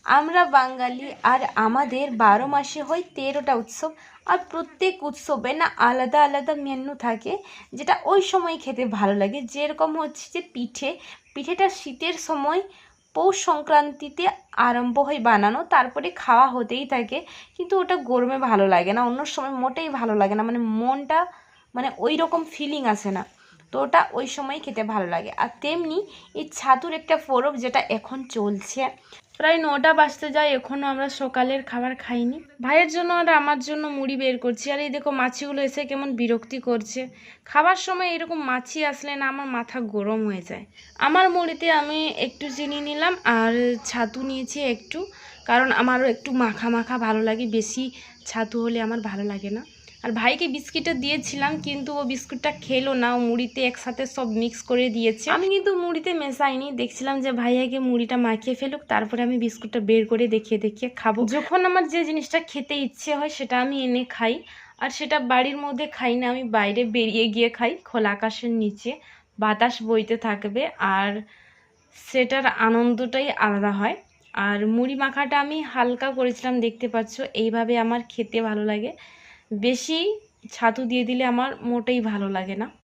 আমরা বাঙালি আর আমাদের 12 মাসে হয় 13টা উৎসব। আর প্রত্যেক উৎসবে না আলাদা আলাদা মেনু থাকে, যেটা ওই সময় খেতে ভালো লাগে। যেরকম হচ্ছে যে পিঠেটা শীতের সময় পৌষ সংক্রান্তিতে আরম্ভ হয় বানানো, তারপরে খাওয়া হতেই থাকে। কিন্তু ওটা গরমে ভালো লাগে না, অন্য সময় মোটেই ভালো লাগে না, মানে মনটা মানে ওই রকম ফিলিং আসে না। তো ওটা ওই সময় খেতে ভালো লাগে। আর তেমনি এই ছাতুর একটা পরব যেটা এখন চলছে, প্রায় 9টা বাজতে যায়, এখনও আমরা সকালের খাবার খাইনি। ভাইয়ের জন্য আর আমার জন্য মুড়ি বের করছি। আর এই দেখো মাছিগুলো এসে কেমন বিরক্তি করছে। খাবার সময় এরকম মাছি আসলে না আমার মাথা গরম হয়ে যায়। আমার মুড়িতে আমি একটু চিনি নিলাম আর ছাতু নিয়েছি একটু, কারণ আমারও একটু মাখা মাখা ভালো লাগে, বেশি ছাতু হলে আমার ভালো লাগে না। আর ভাইকে বিস্কিটটা দিয়েছিলাম, কিন্তু ও বিস্কুটটা খেলো না, ও মুড়িতে একসাথে সব মিক্স করে দিয়েছে। আমি কিন্তু মুড়িতে মেশাইনি, দেখছিলাম যে ভাইয়াকে মুড়িটা মাখিয়ে ফেলুক, তারপরে আমি বিস্কুটটা বের করে দেখিয়ে দেখিয়ে খাবো। যখন আমার যে জিনিসটা খেতে ইচ্ছে হয় সেটা আমি এনে খাই। আর সেটা বাড়ির মধ্যে খাই না, আমি বাইরে বেরিয়ে গিয়ে খাই, খোলা আকাশের নিচে বাতাস বইতে থাকবে, আর সেটার আনন্দটাই আলাদা হয়। আর মুড়ি মাখাটা আমি হালকা করেছিলাম, দেখতে পাচ্ছ, এইভাবে আমার খেতে ভালো লাগে। বেশি ছাতু দিয়ে দিলে আমার মোটেই ভালো লাগে না।